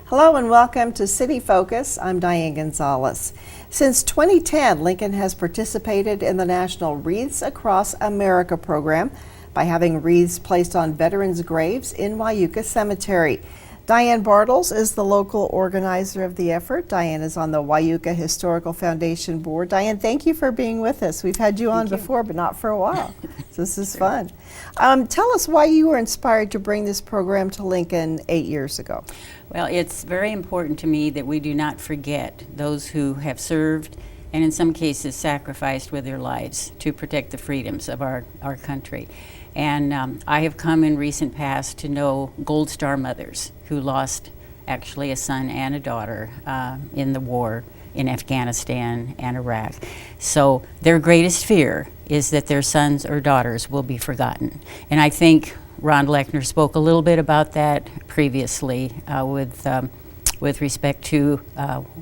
Hello and welcome to City Focus. I'm Diane Gonzalez. Since 2010, Lincoln has participated in the National Wreaths Across America program by having wreaths placed on veterans' graves in Wyuka Cemetery. Diane Bartles is the local organizer of the effort. Diane is on the Wyuka Historical Foundation board. Diane, thank you for being with us. We've had you on before, but not for a while. So this is fun. Tell us why you were inspired to bring this program to Lincoln 8 years ago. Well, it's very important to me that we do not forget those who have served and in some cases sacrificed with their lives to protect the freedoms of our country. And I have come in recent past to know Gold Star mothers who lost actually a son and a daughter in the war in Afghanistan and Iraq. So their greatest fear is that their sons or daughters will be forgotten. And I think Ron Lechner spoke a little bit about that previously with respect to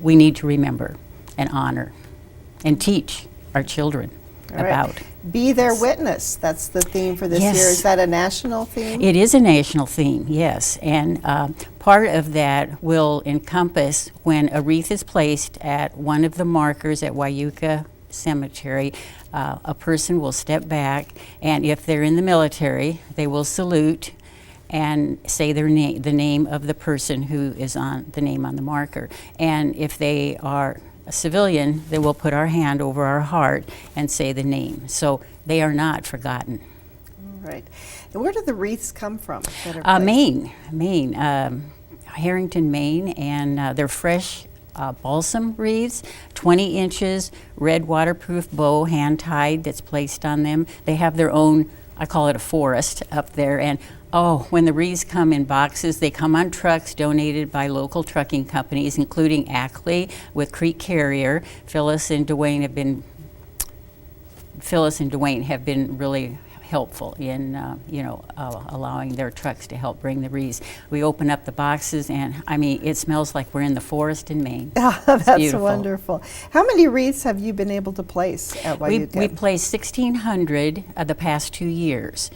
we need to remember and honor and teach our children about. Be their witness. That's the theme for this year. Is that a national theme? It is a national theme, yes. And part of that will encompass when a wreath is placed at one of the markers at Wyuka Cemetery, a person will step back, and if they're in the military, they will salute and say their name, the name of the person who is on the name on the marker. And if they are a civilian, they will put our hand over our heart and say the name. So they are not forgotten. All right. And where do the wreaths come from? Maine, Harrington, Maine, and they're fresh balsam wreaths, 20 inches, red waterproof bow, hand-tied, that's placed on them. They have their own, I call it a forest up there, and when the wreaths come in boxes, they come on trucks donated by local trucking companies, including Ackley with Creek Carrier. Phyllis and Dwayne have been really helpful in allowing their trucks to help bring the wreaths. We open up the boxes, and I mean, it smells like we're in the forest in Maine. That's beautiful. Wonderful. How many wreaths have you been able to place at Wyuka? We placed 1,600 the past 2 years.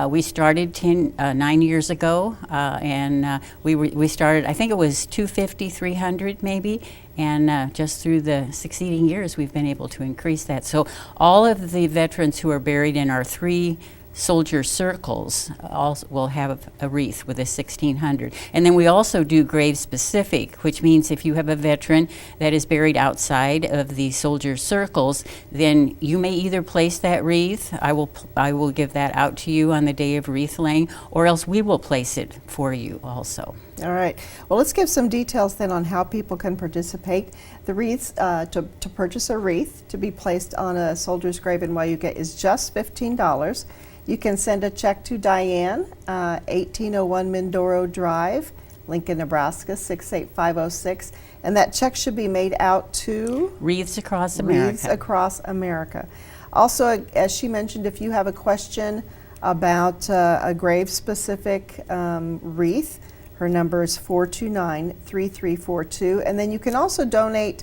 We started 9 years ago, and we started, I think it was 250, 300 maybe, and just through the succeeding years we've been able to increase that. So all of the veterans who are buried in our 3 soldier circles also will have a wreath with a 1,600. And then we also do grave specific, which means if you have a veteran that is buried outside of the soldier circles, then you may either place that wreath, I will give that out to you on the day of wreath laying, or else we will place it for you also. All right. Well, let's give some details then on how people can participate. The wreaths, to purchase a wreath to be placed on a soldier's grave in Wyuka is just $15. You can send a check to Diane, 1801 Mindoro Drive, Lincoln, Nebraska, 68506. And that check should be made out to Wreaths Across America. Wreaths Across America. Also, as she mentioned, if you have a question about a grave-specific wreath, her number is 429-3342. And then you can also donate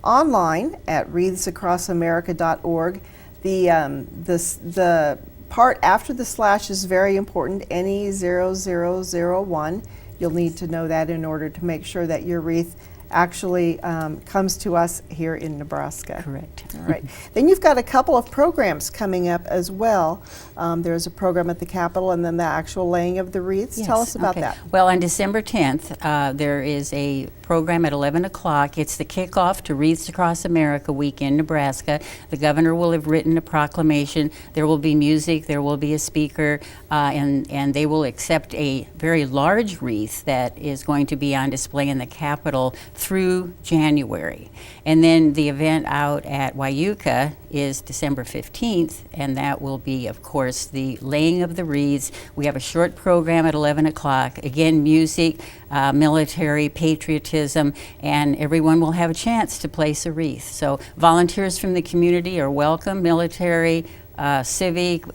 online at wreathsacrossamerica.org. The part after the slash is very important, NE0001. You'll need to know that in order to make sure that your wreath actually comes to us here in Nebraska. Correct. All right. Then you've got a couple of programs coming up as well. There's a program at the Capitol and then the actual laying of the wreaths. Yes. Tell us about that. Well, on December 10th, there is a program at 11 o'clock. It's the kickoff to Wreaths Across America Week in Nebraska. The governor will have written a proclamation. There will be music, there will be a speaker, and they will accept a very large wreath that is going to be on display in the Capitol through January. And then the event out at Wyuka is December 15th, and that will be, of course, the laying of the wreaths. We have a short program at 11 o'clock. Again, music, military, patriotism, and everyone will have a chance to place a wreath. So volunteers from the community are welcome, military, civic,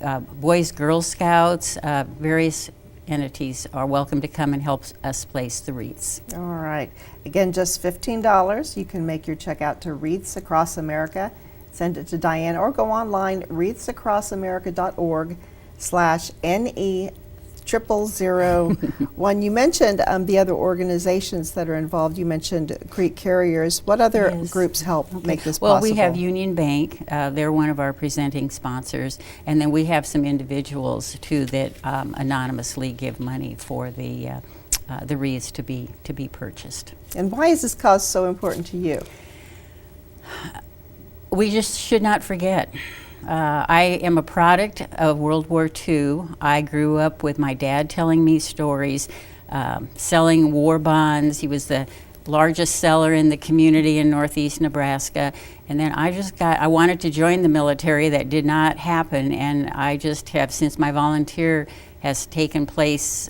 Boys, Girl Scouts, various entities are welcome to come and help us place the wreaths. All right. Again, just $15. You can make your check out to Wreaths Across America. Send it to Diane or go online, wreathsacrossamerica.org/NE 0001. You mentioned the other organizations that are involved. You mentioned Creek Carriers. What other Yes. groups help make this Well, possible? we have Union Bank. They're one of our presenting sponsors. And then we have some individuals, too, that anonymously give money for the wreaths to be purchased. And why is this cause so important to you? We just should not forget. I am a product of World War II. I grew up with my dad telling me stories, selling war bonds. He was the largest seller in the community in northeast Nebraska. And then I wanted to join the military. That did not happen. And I just have, since my volunteer has taken place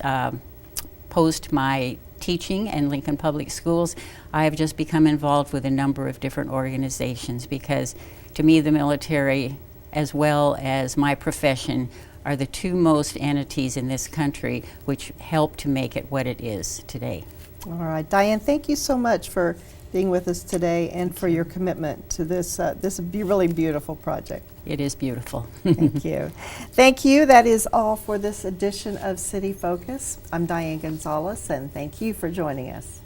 post my teaching in Lincoln Public Schools, I have just become involved with a number of different organizations because to me the military as well as my profession are the two most entities in this country which help to make it what it is today. All right, Diane, thank you so much for being with us today and for your commitment to this really beautiful project. It is beautiful. Thank you. Thank you. That is all for this edition of City Focus. I'm Diane Gonzalez, and thank you for joining us.